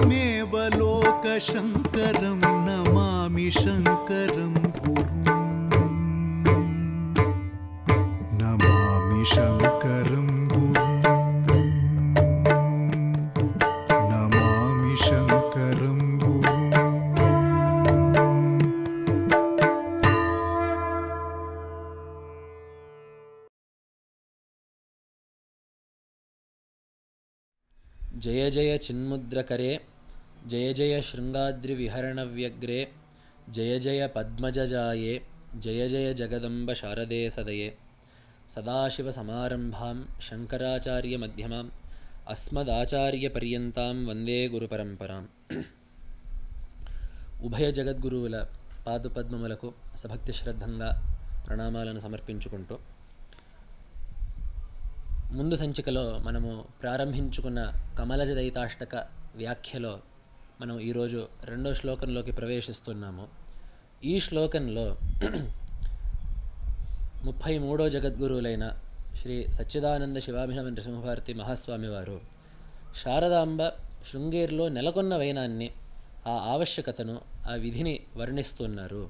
त्वमेव लोकशङ्करं नमामि शङ्करं गुरुं नमामि शङ्करं गुरुं नमामि शङ्करं गुरुं। जय जय चिन्मुद्रकरे जय जय शृङ्गाद्रिविहरणव्यग्रे जय जय पद्मजजाये जय जय जगदम्ब शारदे सदये सदाशिवसमारम्भां शङ्कराचार्यमध्यमाम् अस्मदाचार्यपर्यन्तां वन्दे गुरुपरम्पराम्। ఉభయ జగద్గురువుల పాదపద్మములకు సభక్తి శ్రద్ధంగా ప్రణామాలను సమర్పించుకుంటూ ముందు సంచికలో మనము ప్రారంభించుకున్న కమలజదయితాష్టక వ్యాఖ్యలో మనం ఈరోజు రెండో శ్లోకంలోకి ప్రవేశిస్తున్నాము. ఈ శ్లోకంలో 33వ జగద్గురువులైన శ్రీ సచ్చిదానంద శివాభినవ నృసింహభారతి మహాస్వామి వారు శారదాంబ శృంగేరిలో నెలకొన్న వైనాన్ని, ఆ ఆవశ్యకతను, ఆ విధిని వర్ణిస్తున్నారు.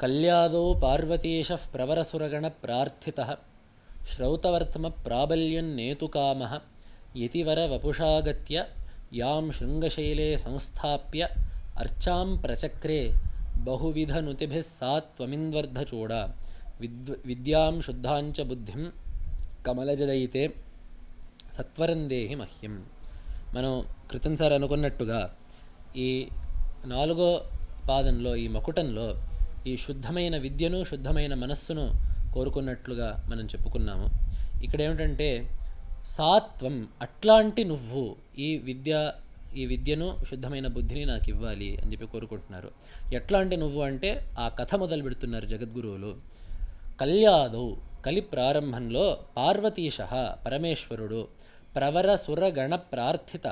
కళ్యాదో పార్వతీశః ప్రవరసురగణ ప్రార్థితః శ్రౌతవర్తమ ప్రాబల్యన్నేతుకామః యతివర వపుషాగత్య యాం శృంగశైలే సంస్థాప్య అర్చాం ప్రచక్రే బహువిధనుతిభిః సా త్వమింద్వర్ధచూడ విద్యాం శుద్ధాంచ బుద్ధిం కమలజదయితే సత్వరం దేహి మహ్యం. మనం క్రితం సార్ అనుకున్నట్టుగా ఈ 4వ పాదంలో, ఈ మకుటంలో ఈ శుద్ధమైన విద్యను, శుద్ధమైన మనస్సును కోరుకున్నట్లుగా మనం చెప్పుకున్నాము. ఇక్కడ ఏమిటంటే సాత్వం, అట్లాంటి నువ్వు ఈ విద్యను, శుద్ధమైన బుద్ధిని నాకు ఇవ్వాలి అని చెప్పి కోరుకుంటున్నారు. ఎట్లాంటి నువ్వు అంటే ఆ కథ మొదలు పెడుతున్నారు జగద్గురువులు. కళ్యాదౌ, కలి ప్రారంభంలో, పార్వతీశ పరమేశ్వరుడు, ప్రవర సురగణ ప్రార్థిత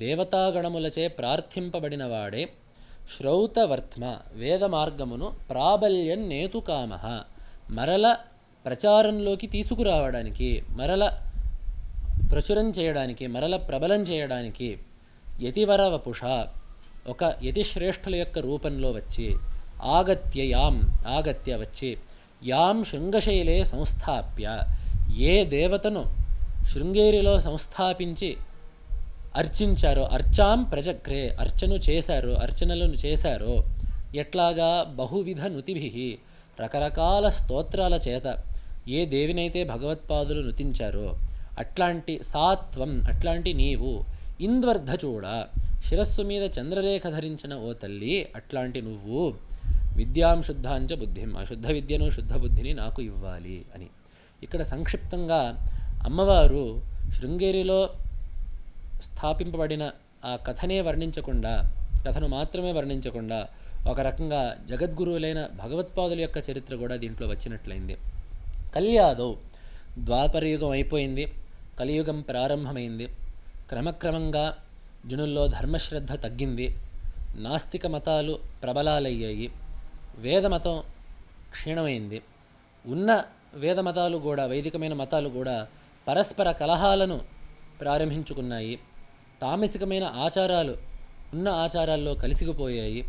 దేవతాగణములచే ప్రార్థింపబడినవాడే, శ్రౌతవర్త్మ వేద మార్గమును ప్రాబల్యన్నేతుకామ మరల ప్రచారంలోకి తీసుకురావడానికి, మరల ప్రచురం చేయడానికి, మరల ప్రబలం చేయడానికి, యతివర వపుష ఒక యతిశ్రేష్ఠుల యొక్క రూపంలో వచ్చి, ఆగత్య వచ్చి, యాం శృంగశైలే సంస్థాప్య ఏ దేవతను శృంగేరిలో సంస్థాపించి అర్చించారో, అర్చాం ప్రచక్రే అర్చనలను చేశారో, ఎట్లాగా బహువిధ నుతిభిః రకరకాల స్తోత్రాల చేత ఏ దేవినైతే భగవత్పాదులు నుతించారో అట్లాంటి సాత్వం, అట్లాంటి నీవు, ఇంద్వర్ధచూడ శిరస్సు మీద చంద్రరేఖ ధరించిన ఓ తల్లి, అట్లాంటి నువ్వు, విద్యాం శుద్ధాంచ బుద్ధిం ఆ శుద్ధ విద్యను, శుద్ధ బుద్ధిని నాకు ఇవ్వాలి అని. ఇక్కడ సంక్షిప్తంగా అమ్మవారు శృంగేరిలో స్థాపింపబడిన ఆ కథను మాత్రమే వర్ణించకుండా ఒక రకంగా జగద్గురువులైన భగవత్పాదుల యొక్క చరిత్ర కూడా దీంట్లో వచ్చినట్లయింది. కళ్యాదో, ద్వాపరయుగం అయిపోయింది, కలియుగం ప్రారంభమైంది. క్రమక్రమంగా జనుల్లో ధర్మశ్రద్ధ తగ్గింది, నాస్తిక మతాలు ప్రబలాలయ్యాయి, వేదమతం క్షీణమైంది. ఉన్న వేదమతాలు కూడా, వైదికమైన మతాలు కూడా పరస్పర కలహాలను ప్రారంభించుకున్నాయి. తామసికమైన ఆచారాలు ఉన్న ఆచారాల్లో కలిసిపోయాయి.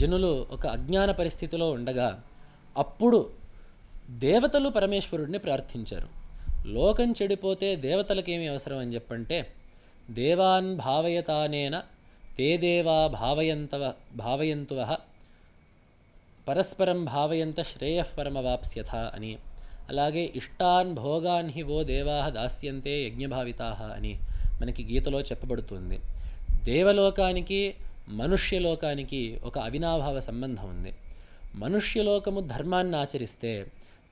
జనులు ఒక అజ్ఞాన పరిస్థితిలో ఉండగా అప్పుడు దేవతలు పరమేశ్వరుడిని ప్రార్థించారు. లోకం చెడిపోతే దేవతలకేమి అవసరం అని చెప్పంటే, దేవాన్ భావయతానేన తే దేవా భావయంతువః పరస్పరం భావయంత శ్రేయఃపరమవాప్స్యథ అని, అలాగే ఇష్టాన్ భోగాన్ హి వో దేవాః దాస్యంతే యజ్ఞభావితాః అని మనకి గీతలో చెప్పబడుతుంది. దేవలోకానికి మనుష్యలోకానికి ఒక అవినాభావ సంబంధం ఉంది. మనుష్యలోకము ధర్మాన్ని ఆచరిస్తే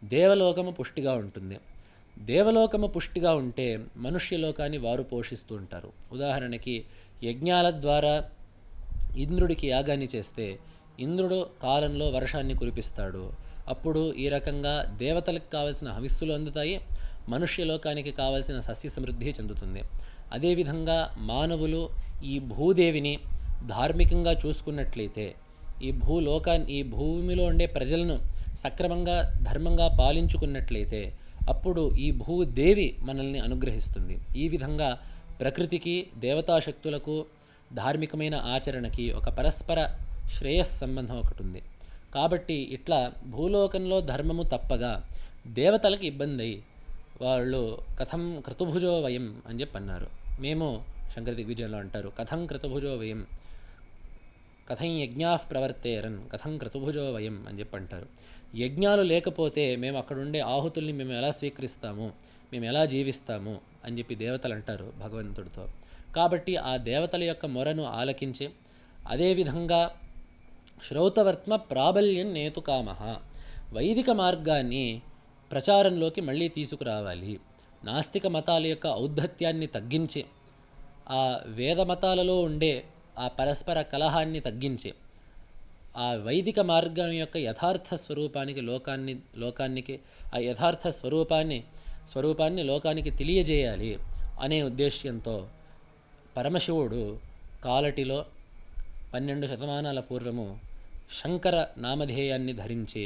దేవలోకము పుష్టిగా ఉంటుంది. దేవలోకము పుష్టిగా ఉంటే మనుష్యలోకాన్ని వారు పోషిస్తూ ఉంటారు. ఉదాహరణకి యజ్ఞాల ద్వారా ఇంద్రుడికి యాగాన్ని చేస్తే ఇంద్రుడు కాలంలో వర్షాన్ని కురిపిస్తాడు. అప్పుడు ఈ రకంగా దేవతలకు కావలసిన హవిస్సులు అందుతాయి, మనుష్యలోకానికి కావలసిన సస్య సమృద్ధి చెందుతుంది. అదేవిధంగా మానవులు ఈ భూదేవిని ధార్మికంగా చూసుకున్నట్లయితే, ఈ భూమిలో ఉండే ప్రజలను సక్రమంగా ధర్మంగా పాలించుకున్నట్లయితే అప్పుడు ఈ భూదేవి మనల్ని అనుగ్రహిస్తుంది. ఈ విధంగా ప్రకృతికి, దేవతాశక్తులకు ధార్మికమైన ఆచరణకి ఒక పరస్పర శ్రేయస్ సంబంధం ఒకటి ఉంది. కాబట్టి ఇట్లా భూలోకంలో ధర్మము తప్పగా దేవతలకు ఇబ్బంది అయ్యి వాళ్ళు కథం క్రతుభుజో వయం అని చెప్పి అన్నారు. మేము శంకర దిగ్విజయంలో అంటారు, కథం క్రతుభుజో వయం, కథం యజ్ఞా ప్రవర్తేరన్, కథం క్రతుభుజో వయం అని చెప్పి అంటారు. యజ్ఞాలు లేకపోతే మేము అక్కడుండే ఆహుతుల్ని మేము ఎలా స్వీకరిస్తాము, మేము ఎలా జీవిస్తాము అని చెప్పి దేవతలు అంటారు భగవంతుడితో. కాబట్టి ఆ దేవతల యొక్క మొరను ఆలకించి అదేవిధంగా శ్రౌతవర్త్మ ప్రాబల్యం నేతు కామః, వైదిక మార్గాన్ని ప్రచారంలోకి మళ్ళీ తీసుకురావాలి. నాస్తిక మతాల యొక్క ఔద్ధత్యాన్ని తగ్గించి ఆ వేద మతాలలో ఉండే ఆ పరస్పర కలహాన్ని తగ్గించి ఆ వైదిక మార్గం యొక్క యథార్థ స్వరూపానికి లోకానికి ఆ యథార్థ స్వరూపాన్ని లోకానికి తెలియజేయాలి అనే ఉద్దేశ్యంతో పరమశివుడు కాలటిలో 12 శతమానాల పూర్వము శంకర నామధేయాన్ని ధరించి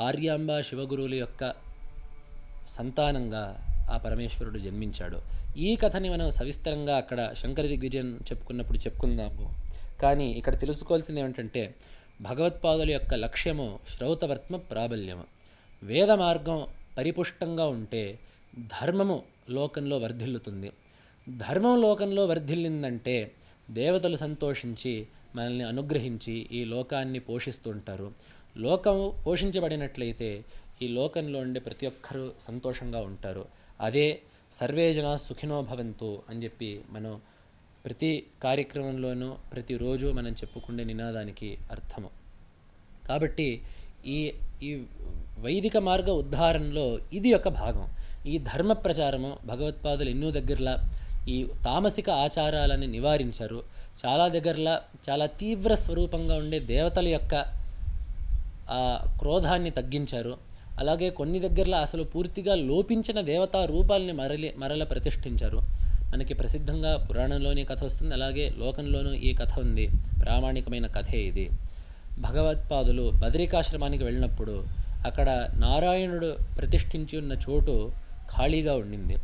ఆర్యాంబ శివగురువుల యొక్క సంతానంగా ఆ పరమేశ్వరుడు జన్మించాడు. ఈ కథని మనం సవిస్తరంగా అక్కడ శంకర దిగ్విజయం చెప్పుకున్నప్పుడు చెప్పుకుందాము. కానీ ఇక్కడ తెలుసుకోవాల్సింది ఏమిటంటే భగవత్పాదుల యొక్క లక్ష్యము శ్రౌతవర్త్మ ప్రాబల్యము. వేద మార్గం పరిపుష్టంగా ఉంటే ధర్మము లోకంలో వర్ధిల్లుతుంది. ధర్మం లోకంలో వర్ధిల్లిందంటే దేవతలు సంతోషించి మనల్ని అనుగ్రహించి ఈ లోకాన్ని పోషిస్తుంటారు. లోకం పోషించబడినట్లయితే ఈ లోకంలో ఉండే ప్రతి ఒక్కరూ సంతోషంగా ఉంటారు. అదే సర్వే జనా సుఖినో భవంతు అని చెప్పి మనం ప్రతి కార్యక్రమంలోనూ ప్రతిరోజు మనం చెప్పుకునే నినాదానికి అర్థము. కాబట్టి ఈ వైదిక మార్గ ఉద్ధారణలో ఇది ఒక భాగం. ఈ ధర్మ ప్రచారము భగవత్పాదులు ఎన్నో దగ్గరలా ఈ తామసిక ఆచారాలని నివారించారు. చాలా దగ్గరలా చాలా తీవ్ర స్వరూపంగా ఉండే దేవతల యొక్క ఆ క్రోధాన్ని తగ్గించారు. అలాగే కొన్ని దగ్గరలో అసలు పూర్తిగా లోపించిన దేవతా రూపాలని మరల ప్రతిష్ఠించారు. మనకి ప్రసిద్ధంగా పురాణంలోని కథ వస్తుంది, అలాగే లోకంలోనూ ఈ కథ ఉంది. ప్రామాణికమైన కథే ఇది. భగవత్పాదులు బదరికాశ్రమానికి వెళ్ళినప్పుడు అక్కడ నారాయణుడు ప్రతిష్ఠించి ఉన్న చోటు ఖాళీగా ఉండింది.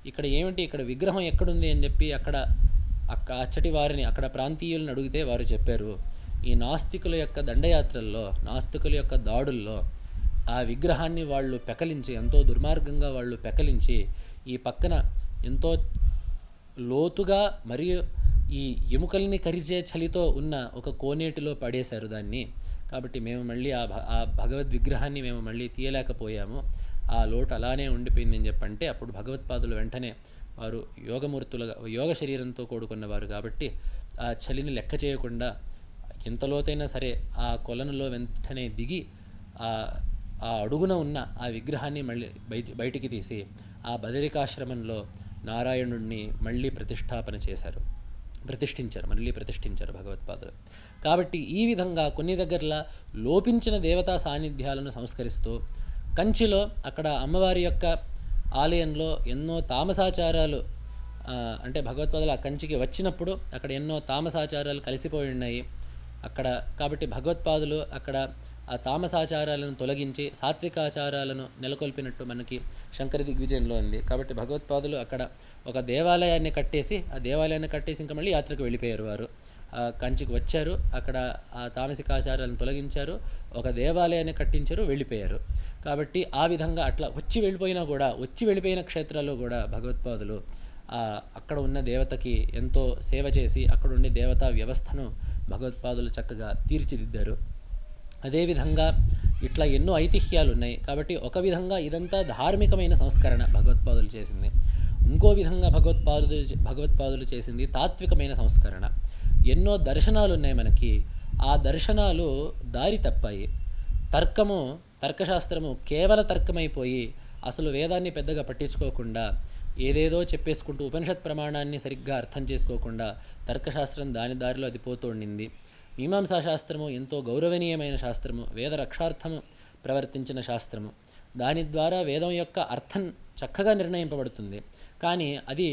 ఇక్కడ ఏమిటి, ఇక్కడ విగ్రహం ఎక్కడుంది అని చెప్పి అచ్చటి వారిని అక్కడ ప్రాంతీయులను అడిగితే వారు చెప్పారు, ఈ నాస్తికుల యొక్క దండయాత్రల్లో, నాస్తికుల యొక్క దాడుల్లో ఆ విగ్రహాన్ని వాళ్ళు పెకలించి, ఎంతో దుర్మార్గంగా వాళ్ళు పెకలించి ఈ పక్కన ఎంతో లోతుగా మరియు ఈ ఎముకల్ని కరిచే చలితో ఉన్న ఒక కోనేటిలో పడేశారు దాన్ని. కాబట్టి మేము మళ్ళీ ఆ భగవద్ విగ్రహాన్ని మేము మళ్ళీ తీయలేకపోయాము, ఆ లోటు అలానే ఉండిపోయిందని చెప్పంటే అప్పుడు భగవత్పాదులు వెంటనే వారు యోగమూర్తులుగా యోగ శరీరంతో కూడుకున్నవారు కాబట్టి ఆ చలిని లెక్క చేయకుండా ఎంత లోతైనా సరే ఆ కొలనులో వెంటనే దిగి ఆ అడుగున ఉన్న ఆ విగ్రహాన్ని మళ్ళీ బయటికి తీసి ఆ బదరికాశ్రమంలో నారాయణుడిని మళ్ళీ ప్రతిష్ఠించారు భగవత్పాదులు. కాబట్టి ఈ విధంగా కొన్ని దగ్గరలా లోపించిన దేవతా సాన్నిధ్యాలను సంస్కరిస్తూ కంచిలో అక్కడ అమ్మవారి యొక్క ఆలయంలో ఎన్నో తామసాచారాలు అంటే భగవత్పాదులు ఆ కంచికి వచ్చినప్పుడు అక్కడ ఎన్నో తామసాచారాలు కలిసిపోయి ఉన్నాయి అక్కడ. కాబట్టి భగవత్పాదులు అక్కడ ఆ తామసాచారాలను తొలగించి సాత్వికాచారాలను నెలకొల్పినట్టు మనకి శంకర దిగ్విజయంలో ఉంది. కాబట్టి భగవత్పాదులు అక్కడ ఒక దేవాలయాన్ని కట్టేసి ఇంకా మళ్ళీ యాత్రకు వెళ్ళిపోయారు. వారు కంచికి వచ్చారు, అక్కడ ఆ తామసికాచారాలను తొలగించారు, ఒక దేవాలయాన్ని కట్టించారు, వెళ్ళిపోయారు. కాబట్టి ఆ విధంగా అట్లా వచ్చి వెళ్ళిపోయిన క్షేత్రాల్లో కూడా భగవత్పాదులు అక్కడ ఉన్న దేవతకి ఎంతో సేవ చేసి అక్కడ ఉండే దేవతా వ్యవస్థను భగవత్పాదులు చక్కగా తీర్చిదిద్దారు. అదేవిధంగా ఇట్లా ఎన్నో ఐతిహ్యాలు ఉన్నాయి. కాబట్టి ఒక విధంగా ఇదంతా ధార్మికమైన సంస్కరణ భగవత్పాదులు చేసింది. ఇంకో విధంగా భగవత్పాదులు చేసింది తాత్వికమైన సంస్కరణ. ఎన్నో దర్శనాలు ఉన్నాయి మనకి, ఆ దర్శనాలు దారి తప్పాయి. తర్కశాస్త్రము కేవల తర్కమైపోయి అసలు వేదాన్ని పెద్దగా పట్టించుకోకుండా ఏదేదో చెప్పేసుకుంటూ ఉపనిషత్ ప్రమాణాన్ని సరిగ్గా అర్థం చేసుకోకుండా తర్కశాస్త్రం దాని దారిలో అది పోతూ ఉండింది. మీమాంసా శాస్త్రము ఎంతో గౌరవనీయమైన శాస్త్రము, వేద రక్షార్థము ప్రవర్తించిన శాస్త్రము. దాని ద్వారా వేదం యొక్క అర్థం చక్కగా నిర్ణయింపబడుతుంది. కానీ అది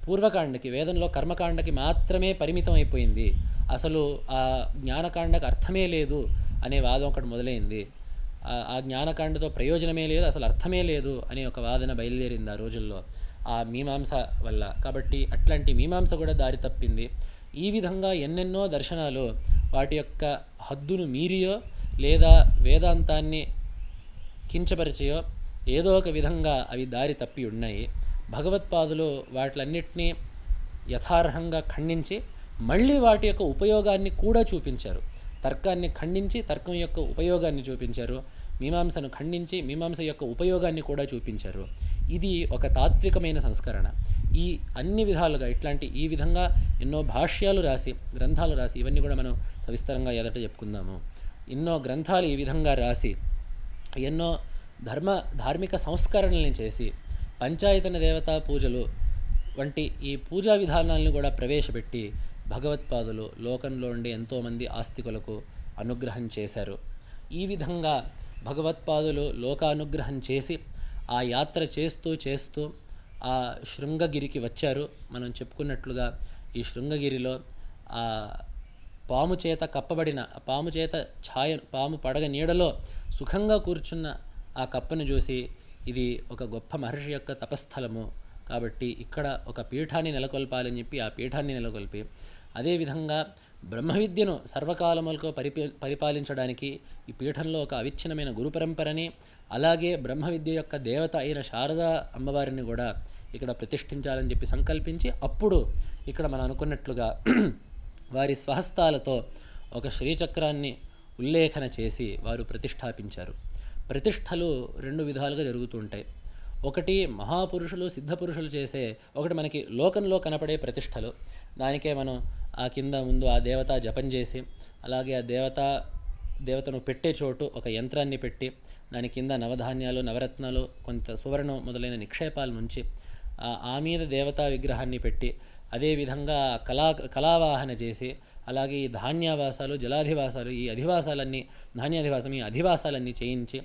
పూర్వకాండకి, వేదంలో కర్మకాండకి మాత్రమే పరిమితం అయిపోయింది. అసలు ఆ జ్ఞానకాండకు అర్థమే లేదు అనే వాదం ఒకటి మొదలైంది. ఆ జ్ఞానకాండతో ప్రయోజనమే లేదు, అసలు అర్థమే లేదు అనే ఒక వాదన బయలుదేరింది ఆ రోజుల్లో ఆ మీమాంస వల్ల. కాబట్టి అట్లాంటి మీమాంస కూడా దారి తప్పింది. ఈ విధంగా ఎన్నెన్నో దర్శనాలు వాటి యొక్క హద్దును మీరియో లేదా వేదాంతాన్ని కించపరిచయో ఏదో ఒక విధంగా అవి దారి తప్పి ఉన్నాయి. భగవత్పాదులు వాటిలన్నిటినీ యథార్హంగా ఖండించి మళ్ళీ వాటి యొక్క ఉపయోగాన్ని కూడా చూపించారు. తర్కాన్ని ఖండించి తర్కం యొక్క ఉపయోగాన్ని చూపించారు, మీమాంసను ఖండించి మీమాంస యొక్క ఉపయోగాన్ని కూడా చూపించారు. ఇది ఒక తాత్వికమైన సంస్కరణ. ఈ అన్ని విధాలుగా ఈ విధంగా ఎన్నో భాష్యాలు రాసి గ్రంథాలు రాసి, ఇవన్నీ కూడా మనం సవిస్తరంగా ఎదట చెప్పుకుందాము. ఎన్నో గ్రంథాలు ఈ విధంగా రాసి ఎన్నో ధార్మిక సంస్కరణల్ని చేసి పంచాయతన దేవతా పూజలు వంటి ఈ పూజా విధానాలను కూడా ప్రవేశపెట్టి భగవత్పాదులు లోకంలో ఉండే ఎంతోమంది ఆస్తికులకు అనుగ్రహం చేశారు. ఈ విధంగా భగవత్పాదులు లోకానుగ్రహం చేసి ఆ యాత్ర చేస్తూ చేస్తూ ఆ శృంగగిరికి వచ్చారు. మనం చెప్పుకున్నట్లుగా ఈ శృంగగిరిలో ఆ పాము చేత కప్పబడిన పాము చేత పాము పడగ నీడలో సుఖంగా కూర్చున్న ఆ కప్పను చూసి ఇది ఒక గొప్ప మహర్షి యొక్క తపస్థలము కాబట్టి ఇక్కడ ఒక పీఠాన్ని నెలకొల్పాలని చెప్పి ఆ పీఠాన్ని నెలకొల్పి, అదేవిధంగా బ్రహ్మ విద్యను సర్వకాలములకు పరిపాలించడానికి ఈ పీఠంలో ఒక అవిచ్ఛిన్నమైన గురు పరంపరని, అలాగే బ్రహ్మ విద్య యొక్క దేవత అయిన శారదా అమ్మవారిని కూడా ఇక్కడ ప్రతిష్ఠించాలని చెప్పి సంకల్పించి, అప్పుడు ఇక్కడ మనం అనుకున్నట్లుగా వారి స్వహస్తాలతో ఒక శ్రీచక్రాన్ని ఉల్లేఖన చేసి వారు ప్రతిష్ఠాపించారు. ప్రతిష్టలు రెండు విధాలుగా జరుగుతూ ఉంటాయి. ఒకటి మహాపురుషులు సిద్ధపురుషులు చేసే, ఒకటి మనకి లోకంలో కనపడే ప్రతిష్టలు. దానికే మనం ఆ కింద ముందు ఆ దేవత జపం చేసి, అలాగే ఆ దేవతను పెట్టే చోటు ఒక యంత్రాన్ని పెట్టి దాని కింద నవధాన్యాలు నవరత్నాలు కొంత సువర్ణం మొదలైన నిక్షేపాల నుంచి ఆ మీద దేవతా విగ్రహాన్ని పెట్టి, అదేవిధంగా కళావాహన చేసి, అలాగే ఈ ధాన్యావాసాలు జలాధివాసాలు ఈ అధివాసాలన్నీ ధాన్యాధివాసం ఈ అధివాసాలన్నీ చేయించి,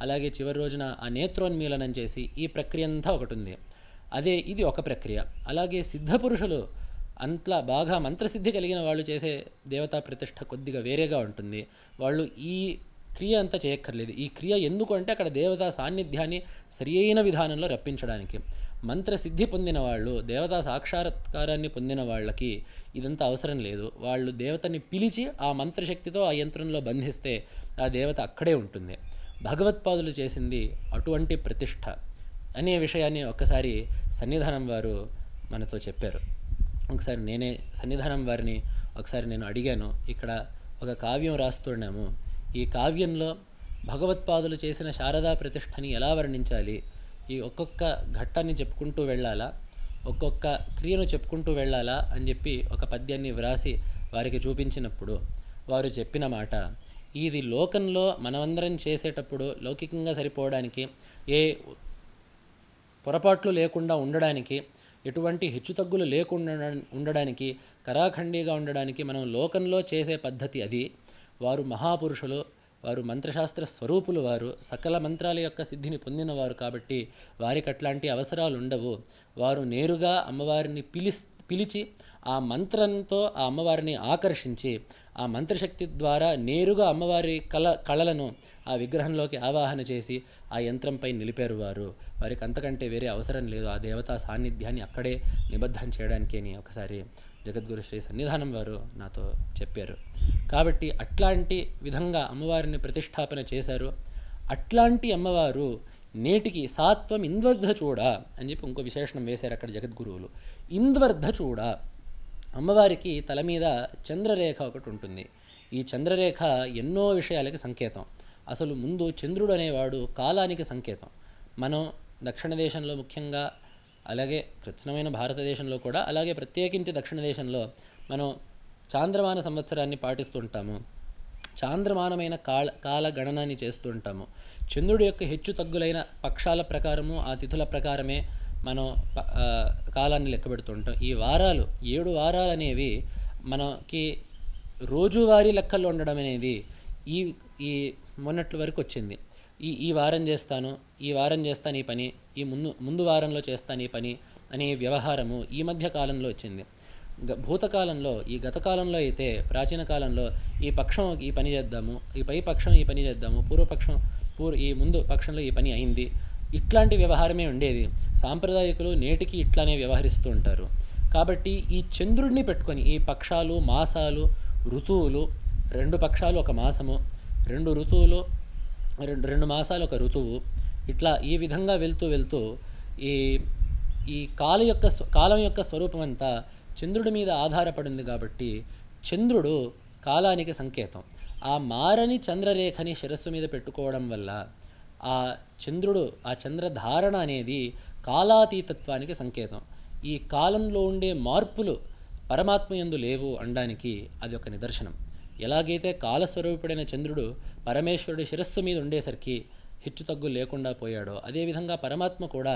అలాగే చివరి రోజున ఆ నేత్రోన్మీలనం చేసి ఈ ప్రక్రియ అంతా ఒకటి ఉంది. ఇది ఒక ప్రక్రియ. అలాగే సిద్ధపురుషులు అంతలా బాగా మంత్రసిద్ధి కలిగిన వాళ్ళు చేసే దేవతా ప్రతిష్ఠ కొద్దిగా వేరేగా ఉంటుంది. వాళ్ళు ఈ క్రియ అంతా చేయక్కర్లేదు. ఈ క్రియ ఎందుకు అంటే అక్కడ దేవతా సాన్నిధ్యాన్ని సరి అయిన విధానంలో రప్పించడానికి. మంత్రసిద్ధి పొందిన వాళ్ళు, దేవతా సాక్షాత్కారాన్ని పొందిన వాళ్ళకి ఇదంతా అవసరం లేదు. వాళ్ళు దేవతని పిలిచి ఆ మంత్రశక్తితో ఆ యంత్రంలో బంధిస్తే ఆ దేవత అక్కడే ఉంటుంది. భగవత్పాదులు చేసింది అటువంటి ప్రతిష్ఠ అనే విషయాన్ని ఒక్కసారి సన్నిధానం వారు మనతో చెప్పారు. ఒకసారి నేనే సన్నిధానం వారిని నేను అడిగాను, ఇక్కడ ఒక కావ్యం రాస్తున్నాము, ఈ కావ్యంలో భగవత్పాదులు చేసిన శారదా ప్రతిష్టని ఎలా వర్ణించాలి, ఈ ఒక్కొక్క ఘట్టాన్ని చెప్పుకుంటూ వెళ్ళాలా, ఒక్కొక్క క్రియను చెప్పుకుంటూ వెళ్ళాలా అని చెప్పి ఒక పద్యాన్ని వ్రాసి వారికి చూపించినప్పుడు వారు చెప్పిన మాట, ఇది లోకంలో మనమందరం చేసేటప్పుడు లౌకికంగా సరిపోవడానికి, ఏ పొరపాట్లు లేకుండా ఉండడానికి, ఎటువంటి హెచ్చుతగ్గులు లేకుండా ఉండడానికి, కరాఖండిగా ఉండడానికి మనం లోకంలో చేసే పద్ధతి అది. వారు మహాపురుషులు, వారు మంత్రశాస్త్ర స్వరూపులు, వారు సకల మంత్రాల యొక్క సిద్ధిని పొందినవారు కాబట్టి వారికి అట్లాంటి అవసరాలు ఉండవు. వారు నేరుగా అమ్మవారిని పిలిచి ఆ మంత్రంతో ఆ అమ్మవారిని ఆకర్షించి ఆ మంత్రశక్తి ద్వారా నేరుగా అమ్మవారి కళలను ఆ విగ్రహంలోకి ఆవాహన చేసి ఆ యంత్రంపై నిలిపారు. వారికి అంతకంటే వేరే అవసరం లేదు ఆ దేవతా సాన్నిధ్యాన్ని అక్కడే నిబద్ధం చేయడానికి అని ఒకసారి జగద్గురు శ్రీ సన్నిధానం వారు నాతో చెప్పారు. కాబట్టి అట్లాంటి విధంగా అమ్మవారిని ప్రతిష్టాపన చేశారు. అట్లాంటి అమ్మవారు నేటికి సాత్వం ఇంద్వర్ధ చూడ అని చెప్పి ఇంకో విశేషణం వేశారు అక్కడ జగద్గురువులు. ఇంద్వర్ధ చూడ, అమ్మవారికి తల మీద చంద్రరేఖ ఒకటి ఉంటుంది. ఈ చంద్రరేఖ ఎన్నో విషయాలకి సంకేతం. అసలు ముందు చంద్రుడు అనేవాడు కాలానికి సంకేతం. మనం దక్షిణ దేశంలో ముఖ్యంగా, అలాగే కృత్స్నమైన భారతదేశంలో కూడా, అలాగే ప్రత్యేకించి దక్షిణ దేశంలో మనం చాంద్రమాన సంవత్సరాన్ని పాటిస్తుంటాము. చాంద్రమానమైన కాల గణనాన్ని చేస్తుంటాము. చంద్రుడి యొక్క హెచ్చు తగ్గులైన పక్షాల ప్రకారము ఆ తిథుల ప్రకారమే మనం కాలాన్ని లెక్కబెడుతుంటాం. ఈ వారాలు 7 వారాలు అనేవి మనకి రోజువారీ లెక్కల్లో ఉండడం అనేది ఈ మొన్నట్ల వరకు వచ్చింది. ఈ వారం చేస్తాను, ఈ వారం చేస్తాను ఈ పని, ఈ ముందు వారంలో చేస్తాను ఈ పని అనే వ్యవహారము ఈ మధ్య కాలంలో వచ్చింది. భూతకాలంలో, ఈ గతకాలంలో అయితే ప్రాచీన కాలంలో ఈ పక్షం ఈ పని చేద్దాము, ఈ పై పక్షం ఈ పని చేద్దాము, పూర్వపక్షం ఈ ముందు పక్షంలో ఈ పని అయింది, ఇట్లాంటి వ్యవహారమే ఉండేది. సాంప్రదాయకులు నేటికి ఇట్లానే వ్యవహరిస్తూ ఉంటారు. కాబట్టి ఈ చంద్రుడిని పెట్టుకొని ఈ పక్షాలు మాసాలు ఋతువులు, 2 పక్షాలు 1 మాసము, 2 ఋతువులు 2 మాసాలు 1 ఋతువు, ఇట్లా ఈ విధంగా వెళ్తూ ఈ కాలం యొక్క స్వరూపం అంతా చంద్రుడి మీద ఆధారపడింది. కాబట్టి చంద్రుడు కాలానికి సంకేతం. ఆ మారని చంద్రరేఖని శిరస్సు మీద పెట్టుకోవడం వల్ల ఆ చంద్రుడు, ఆ చంద్రధారణ అనేది కాలాతీతత్వానికి సంకేతం. ఈ కాలంలో ఉండే మార్పులు పరమాత్మ యందు లేవు అనడానికి అది ఒక నిదర్శనం. ఎలాగైతే కాలస్వరూపుడైన చంద్రుడు పరమేశ్వరుడి శిరస్సు మీద ఉండేసరికి హెచ్చుతగ్గు లేకుండా పోయాడో, అదేవిధంగా పరమాత్మ కూడా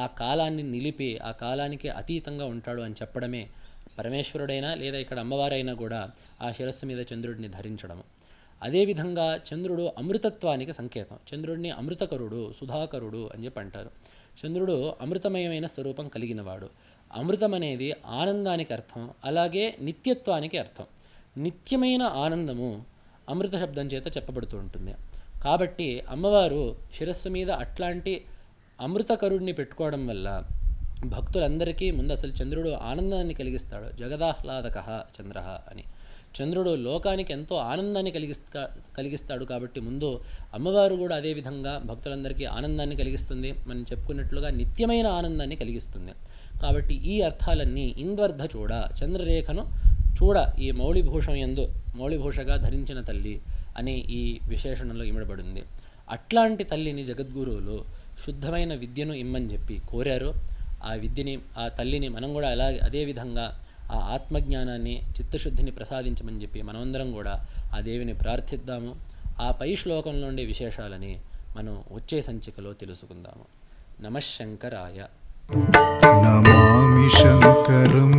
ఆ కాలాన్ని నిలిపి ఆ కాలానికి అతీతంగా ఉంటాడు అని చెప్పడమే పరమేశ్వరుడైనా లేదా ఇక్కడ అమ్మవారైనా కూడా ఆ శిరస్సు మీద చంద్రుడిని ధరించడము. అదేవిధంగా చంద్రుడు అమృతత్వానికి సంకేతం. చంద్రుడిని అమృతకరుడు, సుధాకరుడు అని చెప్పి అంటారు. చంద్రుడు అమృతమయమైన స్వరూపం కలిగినవాడు. అమృతం అనేది ఆనందానికి అర్థం, అలాగే నిత్యత్వానికి అర్థం. నిత్యమైన ఆనందము అమృత శబ్దం చేత చెప్పబడుతూ ఉంటుంది. కాబట్టి అమ్మవారు శిరస్సు మీద అట్లాంటి అమృతకరుడిని పెట్టుకోవడం వల్ల భక్తులందరికీ ముందు అసలు చంద్రుడు ఆనందాన్ని కలిగిస్తాడు. జగదాహ్లాదక చంద్ర అని. చంద్రుడు లోకానికి ఎంతో ఆనందాన్ని కలిగిస్తాడు. కాబట్టి ముందు అమ్మవారు కూడా అదేవిధంగా భక్తులందరికీ ఆనందాన్ని కలిగిస్తుంది. మనం చెప్పుకున్నట్లుగా నిత్యమైన ఆనందాన్ని కలిగిస్తుంది. కాబట్టి ఈ అర్థాలన్నీ ఇంద్వర్ధ చూడ, చంద్రరేఖను చూడ, ఈ మౌళిభూషగా ధరించిన తల్లి అనే ఈ విశేషణంలో ఇమిడబడింది. అట్లాంటి తల్లిని జగద్గురువులు శుద్ధమైన విద్యను ఇమ్మని చెప్పి కోరారు. ఆ తల్లిని మనం కూడా అదేవిధంగా ఆ ఆత్మజ్ఞానాన్ని, చిత్తశుద్ధిని ప్రసాదించమని చెప్పి మనమందరం కూడా ఆ దేవిని ప్రార్థిద్దాము. ఆ పై శ్లోకంలో ఉండే విశేషాలని మనం వచ్చే సంచికలో తెలుసుకుందాము. నమః శంకరాయ. నమామి శంకరం